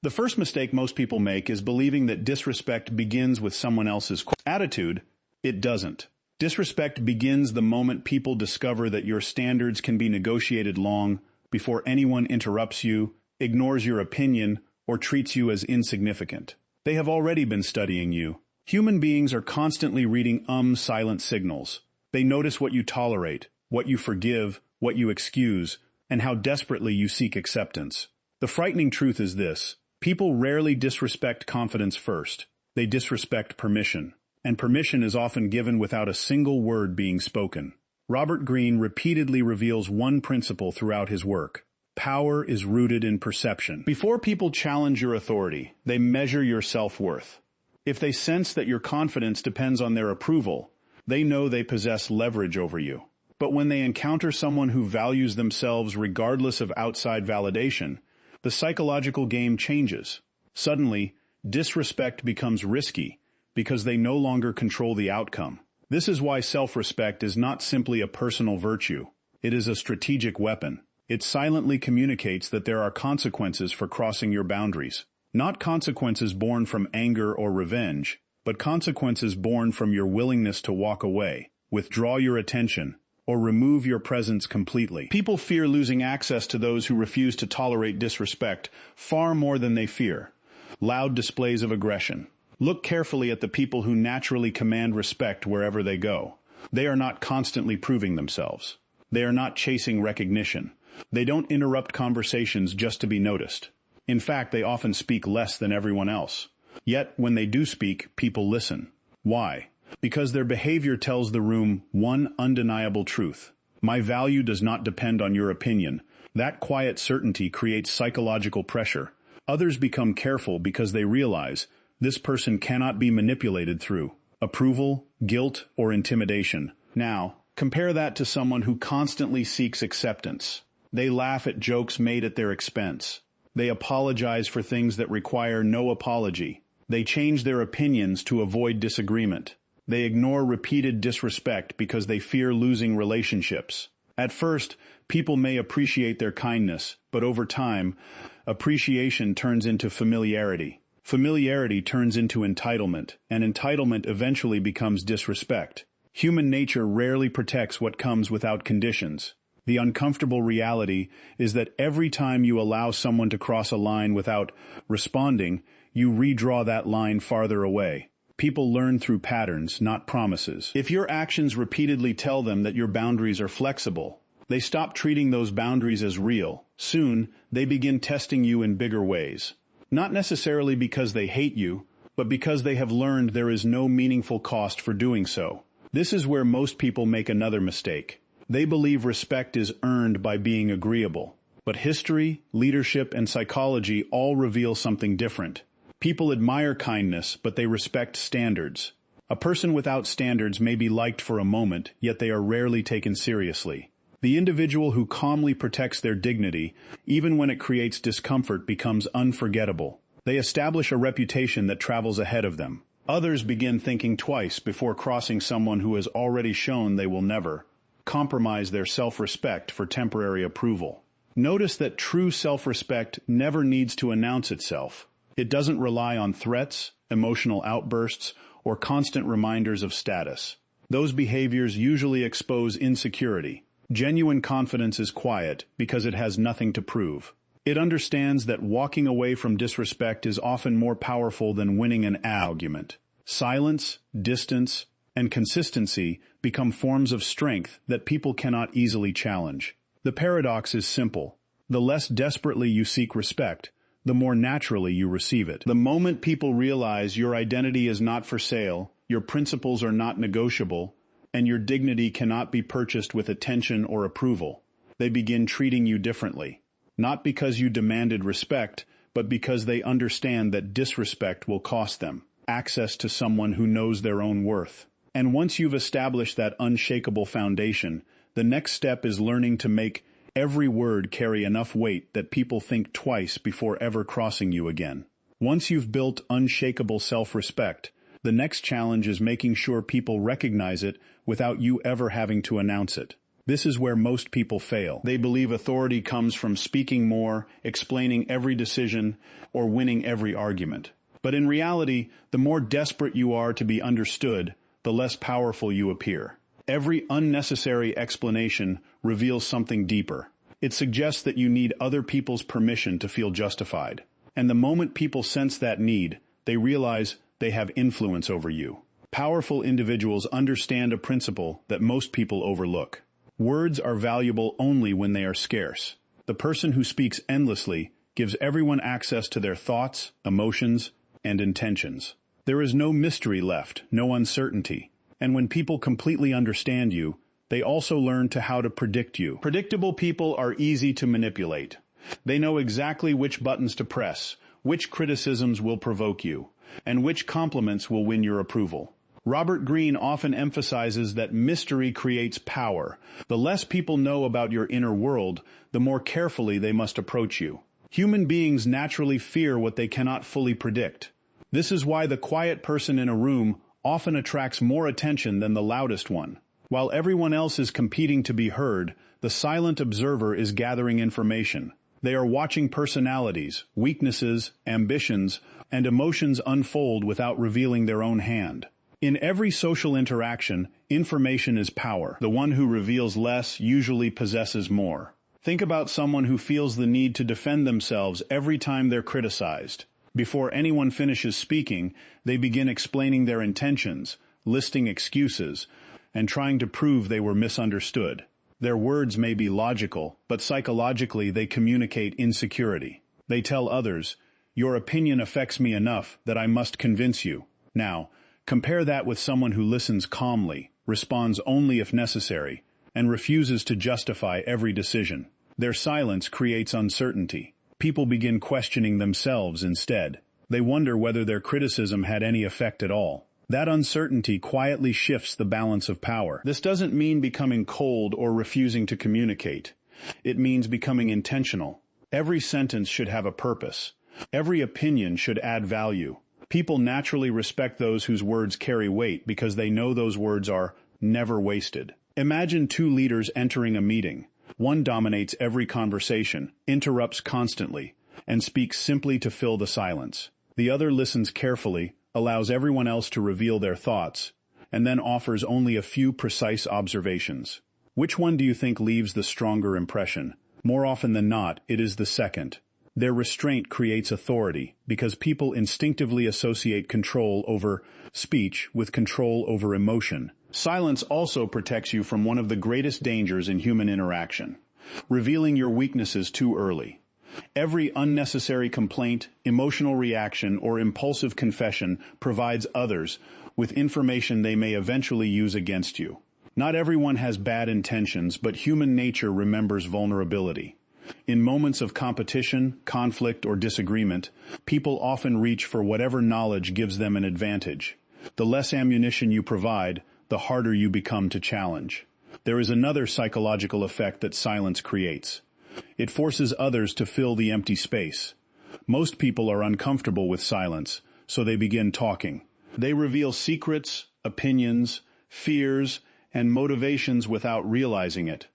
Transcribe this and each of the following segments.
The first mistake most people make is believing that disrespect begins with someone else's attitude. It doesn't. Disrespect begins the moment people discover that your standards can be negotiated long before anyone interrupts you, ignores your opinion, or treats you as insignificant. They have already been studying you. Human beings are constantly reading silent signals. They notice what you tolerate, what you forgive, what you excuse, and how desperately you seek acceptance. The frightening truth is this: people rarely disrespect confidence first. They disrespect permission. And permission is often given without a single word being spoken. Robert Greene repeatedly reveals one principle throughout his work: power is rooted in perception. Before people challenge your authority, they measure your self-worth. If they sense that your confidence depends on their approval, they know they possess leverage over you. But when they encounter someone who values themselves regardless of outside validation, the psychological game changes. Suddenly, disrespect becomes risky because they no longer control the outcome. This is why self-respect is not simply a personal virtue. It is a strategic weapon. It silently communicates that there are consequences for crossing your boundaries. Not consequences born from anger or revenge, but consequences born from your willingness to walk away, withdraw your attention, or remove your presence completely. People fear losing access to those who refuse to tolerate disrespect far more than they fear loud displays of aggression. Look carefully at the people who naturally command respect wherever they go. They are not constantly proving themselves. They are not chasing recognition. They don't interrupt conversations just to be noticed. In fact, they often speak less than everyone else. Yet, when they do speak, people listen. Why? Because their behavior tells the room one undeniable truth: my value does not depend on your opinion. That quiet certainty creates psychological pressure. Others become careful because they realize this person cannot be manipulated through approval, guilt, or intimidation. Now, compare that to someone who constantly seeks acceptance. They laugh at jokes made at their expense. They apologize for things that require no apology. They change their opinions to avoid disagreement. They ignore repeated disrespect because they fear losing relationships. At first, people may appreciate their kindness, but over time, appreciation turns into familiarity. Familiarity turns into entitlement, and entitlement eventually becomes disrespect. Human nature rarely protects what comes without conditions. The uncomfortable reality is that every time you allow someone to cross a line without responding, you redraw that line farther away. People learn through patterns, not promises. If your actions repeatedly tell them that your boundaries are flexible, they stop treating those boundaries as real. Soon, they begin testing you in bigger ways. Not necessarily because they hate you, but because they have learned there is no meaningful cost for doing so. This is where most people make another mistake. They believe respect is earned by being agreeable. But history, leadership, and psychology all reveal something different. People admire kindness, but they respect standards. A person without standards may be liked for a moment, yet they are rarely taken seriously. The individual who calmly protects their dignity, even when it creates discomfort, becomes unforgettable. They establish a reputation that travels ahead of them. Others begin thinking twice before crossing someone who has already shown they will never compromise their self-respect for temporary approval. Notice that true self-respect never needs to announce itself. It doesn't rely on threats, emotional outbursts, or constant reminders of status. Those behaviors usually expose insecurity. Genuine confidence is quiet because it has nothing to prove. It understands that walking away from disrespect is often more powerful than winning an argument. Silence, distance, and consistency become forms of strength that people cannot easily challenge. The paradox is simple. The less desperately you seek respect, the more naturally you receive it. The moment people realize your identity is not for sale, your principles are not negotiable, and your dignity cannot be purchased with attention or approval, they begin treating you differently. Not because you demanded respect, but because they understand that disrespect will cost them access to someone who knows their own worth. And once you've established that unshakable foundation, the next step is learning to make every word carry enough weight that people think twice before ever crossing you again. Once you've built unshakable self-respect, the next challenge is making sure people recognize it without you ever having to announce it. This is where most people fail. They believe authority comes from speaking more, explaining every decision, or winning every argument. But in reality, the more desperate you are to be understood, the less powerful you appear. Every unnecessary explanation reveals something deeper. It suggests that you need other people's permission to feel justified. And the moment people sense that need, they realize they have influence over you. Powerful individuals understand a principle that most people overlook. Words are valuable only when they are scarce. The person who speaks endlessly gives everyone access to their thoughts, emotions, and intentions. There is no mystery left, no uncertainty. And when people completely understand you, they also learn how to predict you. Predictable people are easy to manipulate. They know exactly which buttons to press, which criticisms will provoke you, and which compliments will win your approval. Robert Greene often emphasizes that mystery creates power. The less people know about your inner world, the more carefully they must approach you. Human beings naturally fear what they cannot fully predict. This is why the quiet person in a room often attracts more attention than the loudest one. While everyone else is competing to be heard, the silent observer is gathering information. They are watching personalities, weaknesses, ambitions, and emotions unfold without revealing their own hand. In every social interaction, information is power. The one who reveals less usually possesses more. Think about someone who feels the need to defend themselves every time they're criticized. Before anyone finishes speaking, they begin explaining their intentions, listing excuses, and trying to prove they were misunderstood. Their words may be logical, but psychologically they communicate insecurity. They tell others, "Your opinion affects me enough that I must convince you." Now, compare that with someone who listens calmly, responds only if necessary, and refuses to justify every decision. Their silence creates uncertainty. People begin questioning themselves instead. They wonder whether their criticism had any effect at all. That uncertainty quietly shifts the balance of power. This doesn't mean becoming cold or refusing to communicate. It means becoming intentional. Every sentence should have a purpose. Every opinion should add value. People naturally respect those whose words carry weight because they know those words are never wasted. Imagine two leaders entering a meeting. One dominates every conversation, interrupts constantly, and speaks simply to fill the silence. The other listens carefully, allows everyone else to reveal their thoughts, and then offers only a few precise observations. Which one do you think leaves the stronger impression? More often than not, it is the second. Their restraint creates authority because people instinctively associate control over speech with control over emotion. Silence also protects you from one of the greatest dangers in human interaction: revealing your weaknesses too early. Every unnecessary complaint, emotional reaction, or impulsive confession provides others with information they may eventually use against you. Not everyone has bad intentions, but human nature remembers vulnerability. In moments of competition, conflict, or disagreement, people often reach for whatever knowledge gives them an advantage. The less ammunition you provide, the harder you become to challenge. There is another psychological effect that silence creates. It forces others to fill the empty space. Most people are uncomfortable with silence, so they begin talking. They reveal secrets, opinions, fears, and motivations without realizing it.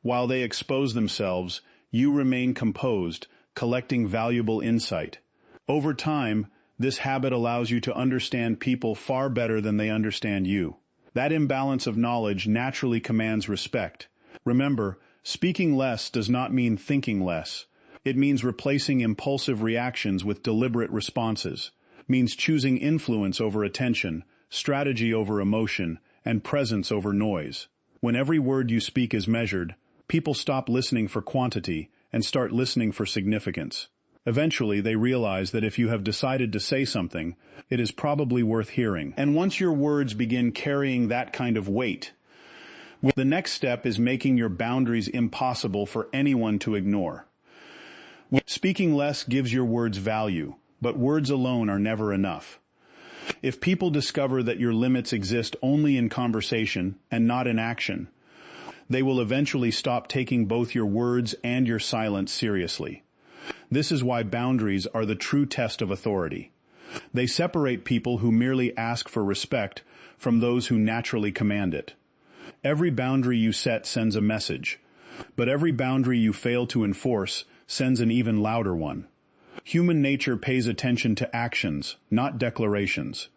While they expose themselves, you remain composed, collecting valuable insight. Over time, this habit allows you to understand people far better than they understand you. That imbalance of knowledge naturally commands respect. Remember, speaking less does not mean thinking less. It means replacing impulsive reactions with deliberate responses. It means choosing influence over attention, strategy over emotion, and presence over noise. When every word you speak is measured, people stop listening for quantity and start listening for significance. Eventually, they realize that if you have decided to say something, it is probably worth hearing. And once your words begin carrying that kind of weight, the next step is making your boundaries impossible for anyone to ignore. Speaking less gives your words value, but words alone are never enough. If people discover that your limits exist only in conversation and not in action, they will eventually stop taking both your words and your silence seriously. This is why boundaries are the true test of authority. They separate people who merely ask for respect from those who naturally command it. Every boundary you set sends a message, but every boundary you fail to enforce sends an even louder one. Human nature pays attention to actions, not declarations.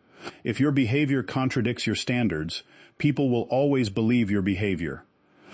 If your behavior contradicts your standards, people will always believe your behavior.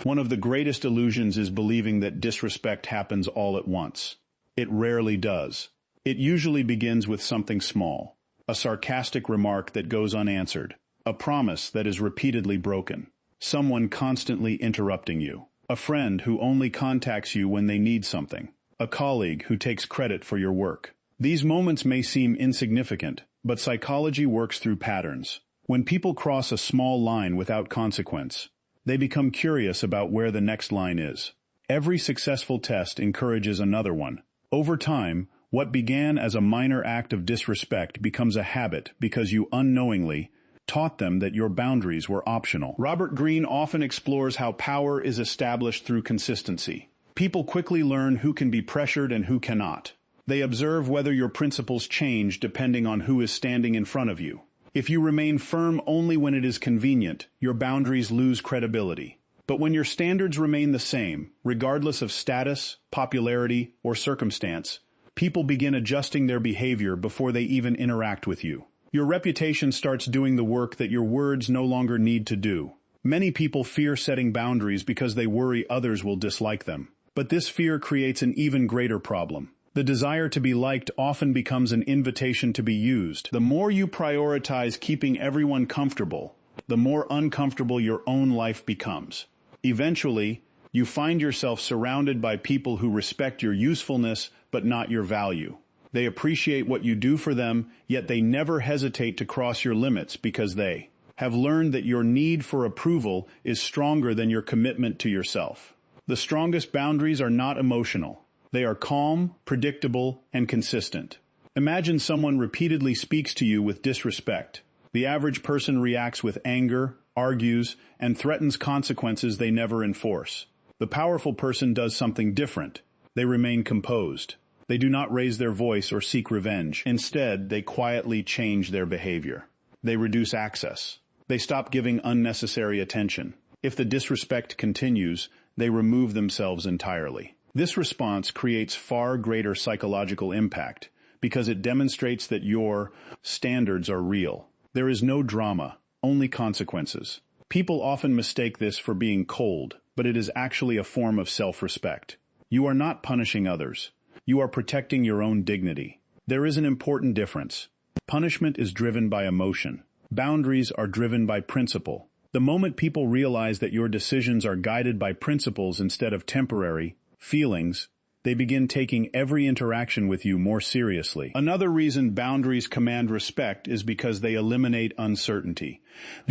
One of the greatest illusions is believing that disrespect happens all at once. It rarely does. It usually begins with something small, a sarcastic remark that goes unanswered, a promise that is repeatedly broken, someone constantly interrupting you, a friend who only contacts you when they need something, a colleague who takes credit for your work. These moments may seem insignificant, but psychology works through patterns. When people cross a small line without consequence, they become curious about where the next line is. Every successful test encourages another one. Over time, what began as a minor act of disrespect becomes a habit because you unknowingly taught them that your boundaries were optional. Robert Greene often explores how power is established through consistency. People quickly learn who can be pressured and who cannot. They observe whether your principles change depending on who is standing in front of you. If you remain firm only when it is convenient, your boundaries lose credibility. But when your standards remain the same, regardless of status, popularity, or circumstance, people begin adjusting their behavior before they even interact with you. Your reputation starts doing the work that your words no longer need to do. Many people fear setting boundaries because they worry others will dislike them. But this fear creates an even greater problem. The desire to be liked often becomes an invitation to be used. The more you prioritize keeping everyone comfortable, the more uncomfortable your own life becomes. Eventually, you find yourself surrounded by people who respect your usefulness but not your value. They appreciate what you do for them, yet they never hesitate to cross your limits because they have learned that your need for approval is stronger than your commitment to yourself. The strongest boundaries are not emotional. They are calm, predictable, and consistent. Imagine someone repeatedly speaks to you with disrespect. The average person reacts with anger, argues, and threatens consequences they never enforce. The powerful person does something different. They remain composed. They do not raise their voice or seek revenge. Instead, they quietly change their behavior. They reduce access. They stop giving unnecessary attention. If the disrespect continues, they remove themselves entirely. This response creates far greater psychological impact because it demonstrates that your standards are real. There is no drama, only consequences. People often mistake this for being cold, but it is actually a form of self-respect. You are not punishing others. You are protecting your own dignity. There is an important difference. Punishment is driven by emotion. Boundaries are driven by principle. The moment people realize that your decisions are guided by principles instead of temporary feelings, they begin taking every interaction with you more seriously. Another reason boundaries command respect is because they eliminate uncertainty.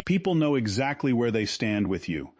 People know exactly where they stand with you.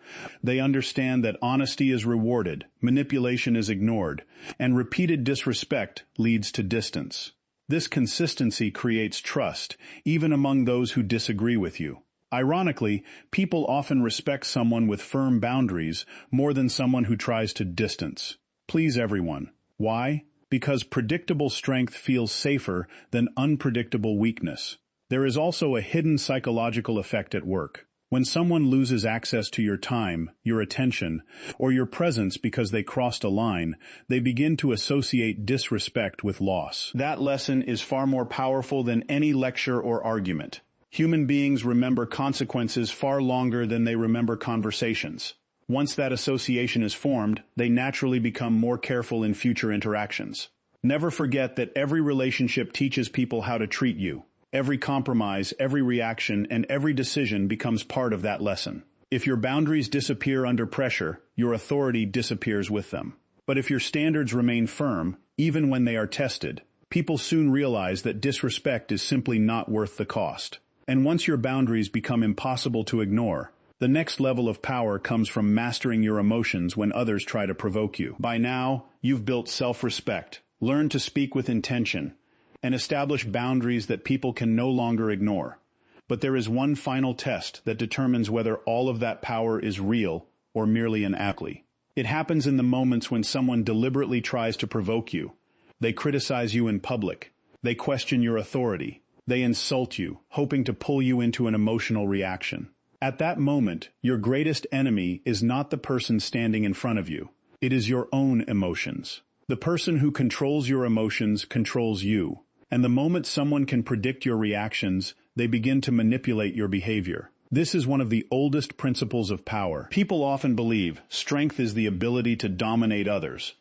They understand that honesty is rewarded, manipulation is ignored, and repeated disrespect leads to distance. This consistency creates trust, even among those who disagree with you. Ironically, people often respect someone with firm boundaries more than someone who tries to distance. Please everyone. Why? Because predictable strength feels safer than unpredictable weakness. There is also a hidden psychological effect at work. When someone loses access to your time, your attention, or your presence because they crossed a line, they begin to associate disrespect with loss. That lesson is far more powerful than any lecture or argument. Human beings remember consequences far longer than they remember conversations. Once that association is formed, they naturally become more careful in future interactions. Never forget that every relationship teaches people how to treat you. Every compromise, every reaction, and every decision becomes part of that lesson. If your boundaries disappear under pressure, your authority disappears with them. But if your standards remain firm, even when they are tested, people soon realize that disrespect is simply not worth the cost. And once your boundaries become impossible to ignore, the next level of power comes from mastering your emotions when others try to provoke you. By now, you've built self-respect, learned to speak with intention, and establish boundaries that people can no longer ignore. But there is one final test that determines whether all of that power is real or merely an aptly. It happens in the moments when someone deliberately tries to provoke you. They criticize you in public. They question your authority. They insult you, hoping to pull you into an emotional reaction. At that moment, your greatest enemy is not the person standing in front of you. It is your own emotions. The person who controls your emotions controls you. And the moment someone can predict your reactions, they begin to manipulate your behavior. This is one of the oldest principles of power. People often believe strength is the ability to dominate others,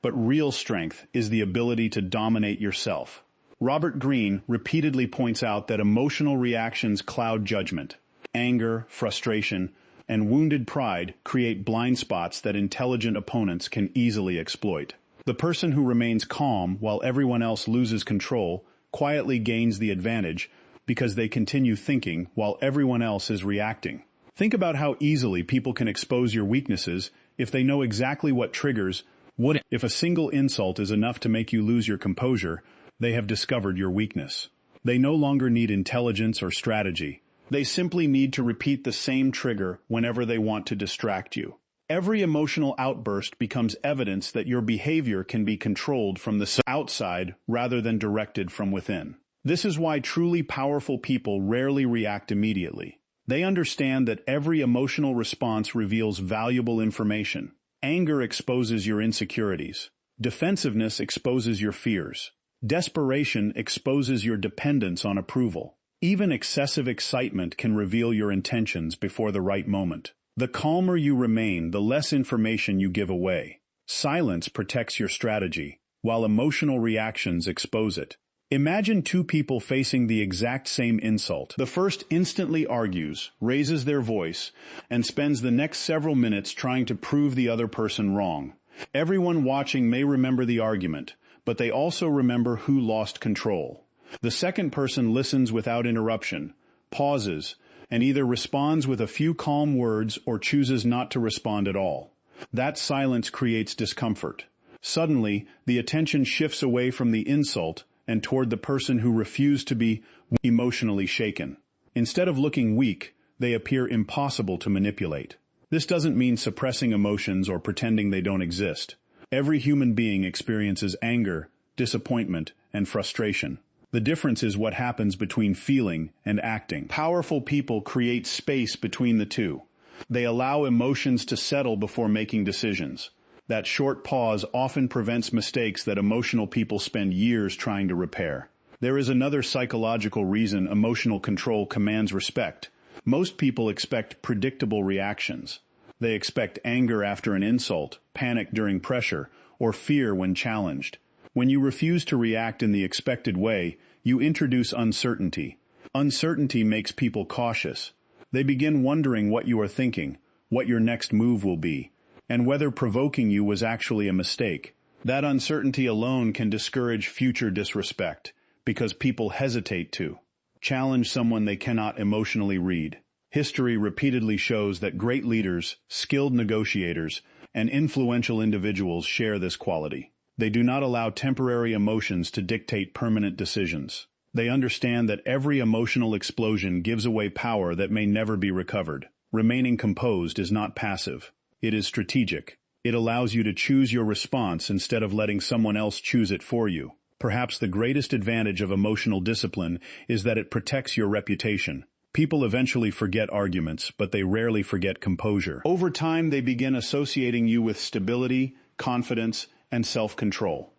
but real strength is the ability to dominate yourself. Robert Greene repeatedly points out that emotional reactions cloud judgment. Anger, frustration, and wounded pride create blind spots that intelligent opponents can easily exploit. The person who remains calm while everyone else loses control quietly gains the advantage because they continue thinking while everyone else is reacting. Think about how easily people can expose your weaknesses if they know exactly what triggers would. If a single insult is enough to make you lose your composure, they have discovered your weakness. They no longer need intelligence or strategy. They simply need to repeat the same trigger whenever they want to distract you. Every emotional outburst becomes evidence that your behavior can be controlled from the outside rather than directed from within. This is why truly powerful people rarely react immediately. They understand that every emotional response reveals valuable information. Anger exposes your insecurities. Defensiveness exposes your fears. Desperation exposes your dependence on approval. Even excessive excitement can reveal your intentions before the right moment. The calmer you remain, the less information you give away. Silence protects your strategy, while emotional reactions expose it. Imagine two people facing the exact same insult. The first instantly argues, raises their voice, and spends the next several minutes trying to prove the other person wrong. Everyone watching may remember the argument, but they also remember who lost control. The second person listens without interruption, pauses, and either responds with a few calm words or chooses not to respond at all. That silence creates discomfort. Suddenly, the attention shifts away from the insult and toward the person who refused to be emotionally shaken. Instead of looking weak, they appear impossible to manipulate. This doesn't mean suppressing emotions or pretending they don't exist. Every human being experiences anger, disappointment, and frustration. The difference is what happens between feeling and acting. Powerful people create space between the two. They allow emotions to settle before making decisions. That short pause often prevents mistakes that emotional people spend years trying to repair. There is another psychological reason emotional control commands respect. Most people expect predictable reactions. They expect anger after an insult, panic during pressure, or fear when challenged. When you refuse to react in the expected way, you introduce uncertainty. Uncertainty makes people cautious. They begin wondering what you are thinking, what your next move will be, and whether provoking you was actually a mistake. That uncertainty alone can discourage future disrespect, because people hesitate to challenge someone they cannot emotionally read. History repeatedly shows that great leaders, skilled negotiators, and influential individuals share this quality. They do not allow temporary emotions to dictate permanent decisions. They understand that every emotional explosion gives away power that may never be recovered. Remaining composed is not passive. It is strategic. It allows you to choose your response instead of letting someone else choose it for you. Perhaps the greatest advantage of emotional discipline is that it protects your reputation. People eventually forget arguments, but they rarely forget composure. Over time, they begin associating you with stability, confidence, and self-control.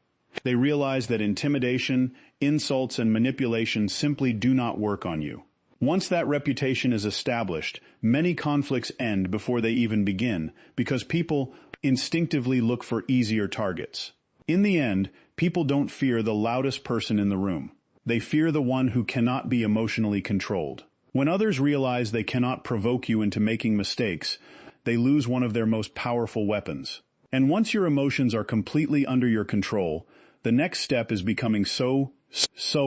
They realize that intimidation, insults, and manipulation simply do not work on you. Once that reputation is established, many conflicts end before they even begin, because people instinctively look for easier targets. In the end, people don't fear the loudest person in the room. They fear the one who cannot be emotionally controlled. When others realize they cannot provoke you into making mistakes, they lose one of their most powerful weapons. And once your emotions are completely under your control, the next step is becoming so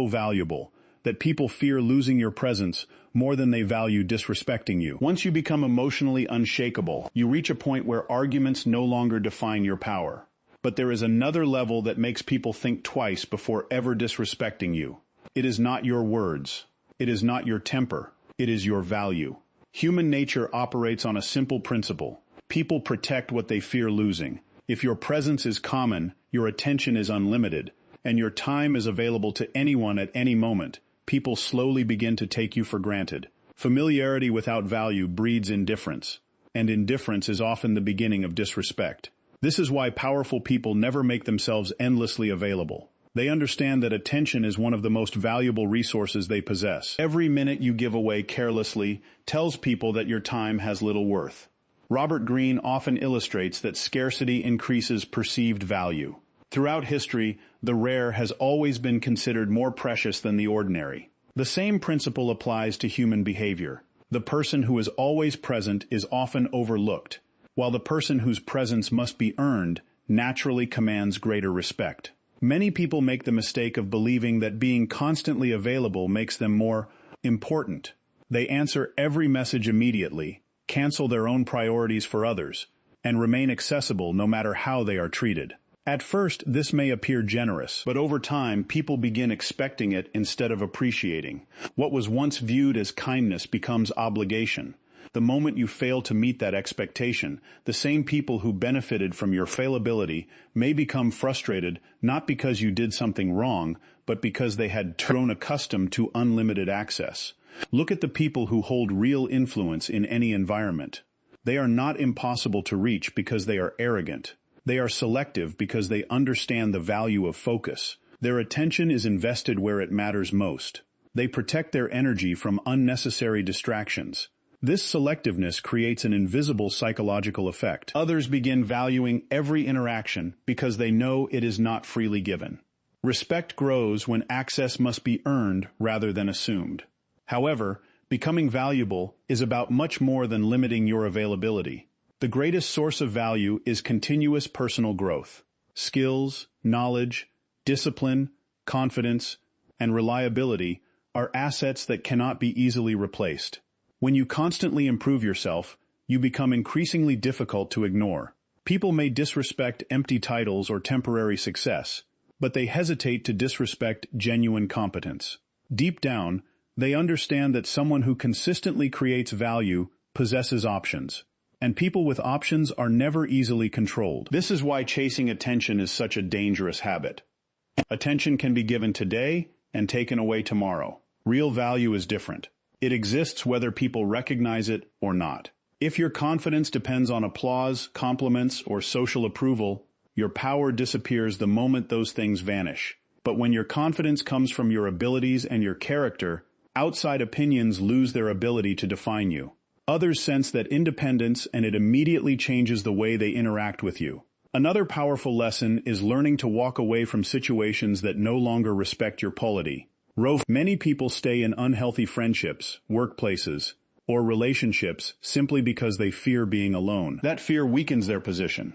valuable that people fear losing your presence more than they value disrespecting you. Once you become emotionally unshakable, you reach a point where arguments no longer define your power. But there is another level that makes people think twice before ever disrespecting you. It is not your words. It is not your temper. It is your value. Human nature operates on a simple principle. People protect what they fear losing. If your presence is common, your attention is unlimited, and your time is available to anyone at any moment, people slowly begin to take you for granted. Familiarity without value breeds indifference, and indifference is often the beginning of disrespect. This is why powerful people never make themselves endlessly available. They understand that attention is one of the most valuable resources they possess. Every minute you give away carelessly tells people that your time has little worth. Robert Greene often illustrates that scarcity increases perceived value. Throughout history, the rare has always been considered more precious than the ordinary. The same principle applies to human behavior. The person who is always present is often overlooked, while the person whose presence must be earned naturally commands greater respect. Many people make the mistake of believing that being constantly available makes them more important. They answer every message immediately, cancel their own priorities for others, and remain accessible no matter how they are treated. At first, this may appear generous, but over time, people begin expecting it instead of appreciating. What was once viewed as kindness becomes obligation. The moment you fail to meet that expectation, the same people who benefited from your fallibility may become frustrated not because you did something wrong, but because they had grown accustomed to unlimited access. Look at the people who hold real influence in any environment. They are not impossible to reach because they are arrogant. They are selective because they understand the value of focus. Their attention is invested where it matters most. They protect their energy from unnecessary distractions. This selectiveness creates an invisible psychological effect. Others begin valuing every interaction because they know it is not freely given. Respect grows when access must be earned rather than assumed. However, becoming valuable is about much more than limiting your availability. The greatest source of value is continuous personal growth. Skills, knowledge, discipline, confidence, and reliability are assets that cannot be easily replaced. When you constantly improve yourself, you become increasingly difficult to ignore. People may disrespect empty titles or temporary success, but they hesitate to disrespect genuine competence. Deep down, they understand that someone who consistently creates value possesses options, and people with options are never easily controlled. This is why chasing attention is such a dangerous habit. Attention can be given today and taken away tomorrow. Real value is different. It exists whether people recognize it or not. If your confidence depends on applause, compliments, or social approval, your power disappears the moment those things vanish. But when your confidence comes from your abilities and your character, outside opinions lose their ability to define you. Others sense that independence, and it immediately changes the way they interact with you. Another powerful lesson is learning to walk away from situations that no longer respect your polity. Many people stay in unhealthy friendships, workplaces, or relationships simply because they fear being alone. That fear weakens their position.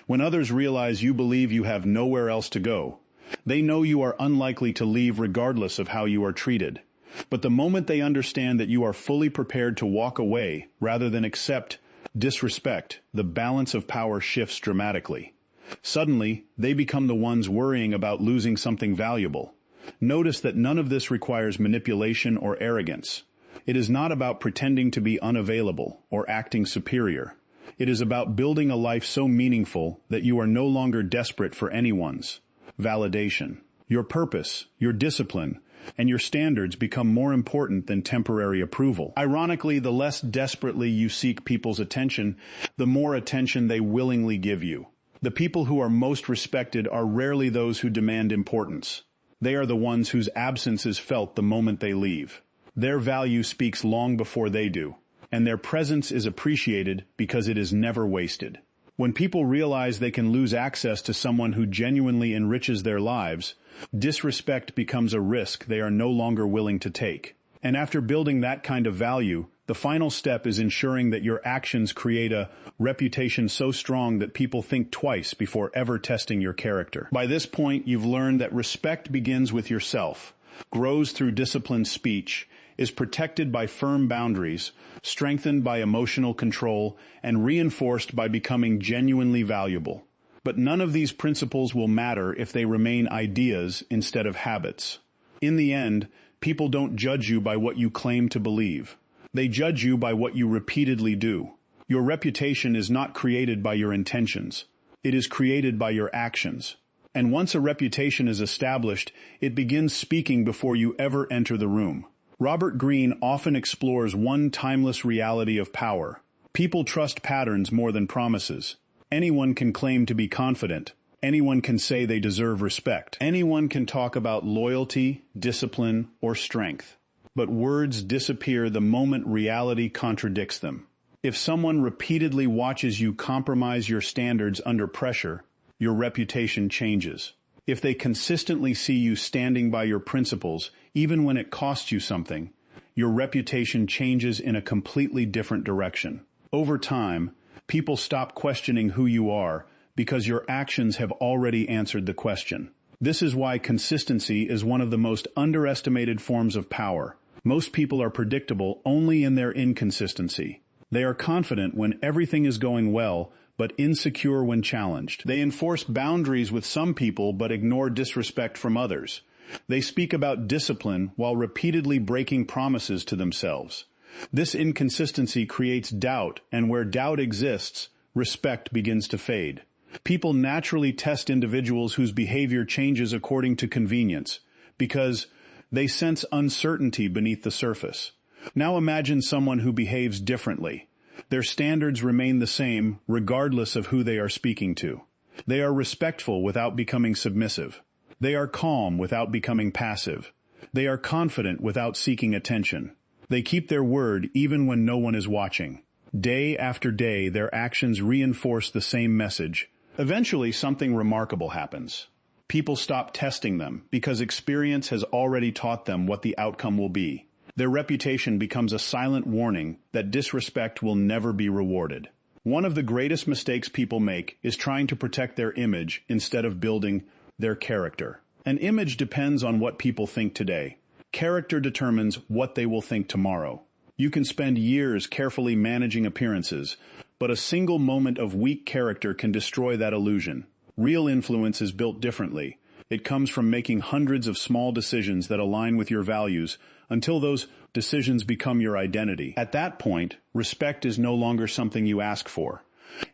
When others realize you believe you have nowhere else to go, they know you are unlikely to leave regardless of how you are treated. But the moment they understand that you are fully prepared to walk away rather than accept disrespect, the balance of power shifts dramatically. Suddenly, they become the ones worrying about losing something valuable. Notice that none of this requires manipulation or arrogance. It is not about pretending to be unavailable or acting superior. It is about building a life so meaningful that you are no longer desperate for anyone's validation. Your purpose, your discipline, and your standards become more important than temporary approval. Ironically, the less desperately you seek people's attention, the more attention they willingly give you. The people who are most respected are rarely those who demand importance. They are the ones whose absence is felt the moment they leave. Their value speaks long before they do, and their presence is appreciated because it is never wasted. When people realize they can lose access to someone who genuinely enriches their lives, disrespect becomes a risk they are no longer willing to take. And after building that kind of value, the final step is ensuring that your actions create a reputation so strong that people think twice before ever testing your character. By this point, you've learned that respect begins with yourself, grows through disciplined speech, is protected by firm boundaries, strengthened by emotional control, and reinforced by becoming genuinely valuable. But none of these principles will matter if they remain ideas instead of habits. In the end, people don't judge you by what you claim to believe. They judge you by what you repeatedly do. Your reputation is not created by your intentions. It is created by your actions. And once a reputation is established, it begins speaking before you ever enter the room. Robert Greene often explores one timeless reality of power. People trust patterns more than promises. Anyone can claim to be confident. Anyone can say they deserve respect. Anyone can talk about loyalty, discipline, or strength. But words disappear the moment reality contradicts them. If someone repeatedly watches you compromise your standards under pressure, your reputation changes. If they consistently see you standing by your principles, even when it costs you something, your reputation changes in a completely different direction. Over time, people stop questioning who you are because your actions have already answered the question. This is why consistency is one of the most underestimated forms of power. Most people are predictable only in their inconsistency. They are confident when everything is going well, but insecure when challenged. They enforce boundaries with some people but ignore disrespect from others. They speak about discipline while repeatedly breaking promises to themselves. This inconsistency creates doubt, and where doubt exists, respect begins to fade. People naturally test individuals whose behavior changes according to convenience, because they sense uncertainty beneath the surface. Now imagine someone who behaves differently. Their standards remain the same regardless of who they are speaking to. They are respectful without becoming submissive. They are calm without becoming passive. They are confident without seeking attention. They keep their word even when no one is watching. Day after day, their actions reinforce the same message. Eventually, something remarkable happens. People stop testing them because experience has already taught them what the outcome will be. Their reputation becomes a silent warning that disrespect will never be rewarded. One of the greatest mistakes people make is trying to protect their image instead of building their character. An image depends on what people think today. Character determines what they will think tomorrow. You can spend years carefully managing appearances, but a single moment of weak character can destroy that illusion. Real influence is built differently. It comes from making hundreds of small decisions that align with your values until those decisions become your identity. At that point, respect is no longer something you ask for.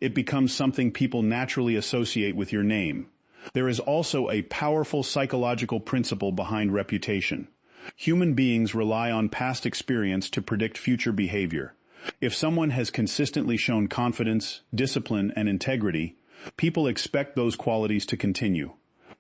It becomes something people naturally associate with your name. There is also a powerful psychological principle behind reputation. Human beings rely on past experience to predict future behavior. If someone has consistently shown confidence, discipline, and integrity, people expect those qualities to continue.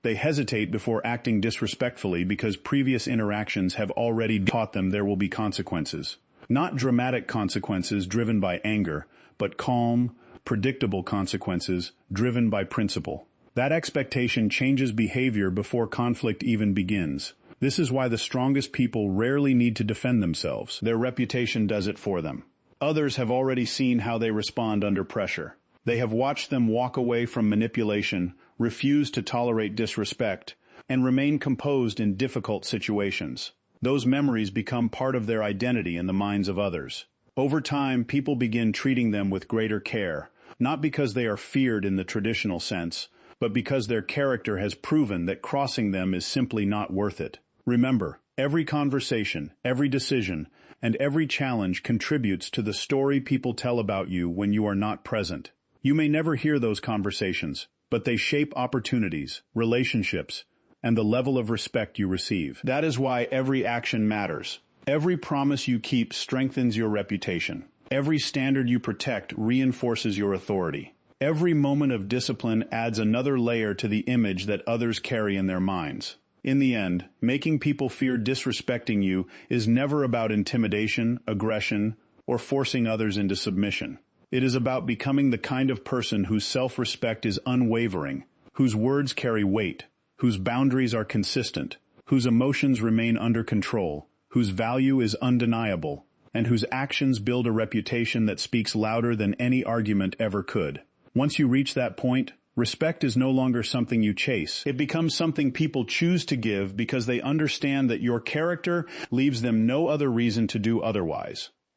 They hesitate before acting disrespectfully because previous interactions have already taught them there will be consequences. Not dramatic consequences driven by anger, but calm, predictable consequences driven by principle. That expectation changes behavior before conflict even begins. This is why the strongest people rarely need to defend themselves. Their reputation does it for them. Others have already seen how they respond under pressure. They have watched them walk away from manipulation, refuse to tolerate disrespect, and remain composed in difficult situations. Those memories become part of their identity in the minds of others. Over time, people begin treating them with greater care, not because they are feared in the traditional sense, but because their character has proven that crossing them is simply not worth it. Remember, every conversation, every decision, and every challenge contributes to the story people tell about you when you are not present. You may never hear those conversations, but they shape opportunities, relationships, and the level of respect you receive. That is why every action matters. Every promise you keep strengthens your reputation. Every standard you protect reinforces your authority. Every moment of discipline adds another layer to the image that others carry in their minds. In the end, making people fear disrespecting you is never about intimidation, aggression, or forcing others into submission. It is about becoming the kind of person whose self-respect is unwavering, whose words carry weight, whose boundaries are consistent, whose emotions remain under control, whose value is undeniable, and whose actions build a reputation that speaks louder than any argument ever could. Once you reach that point, respect is no longer something you chase. It becomes something people choose to give because they understand that your character leaves them no other reason to do otherwise.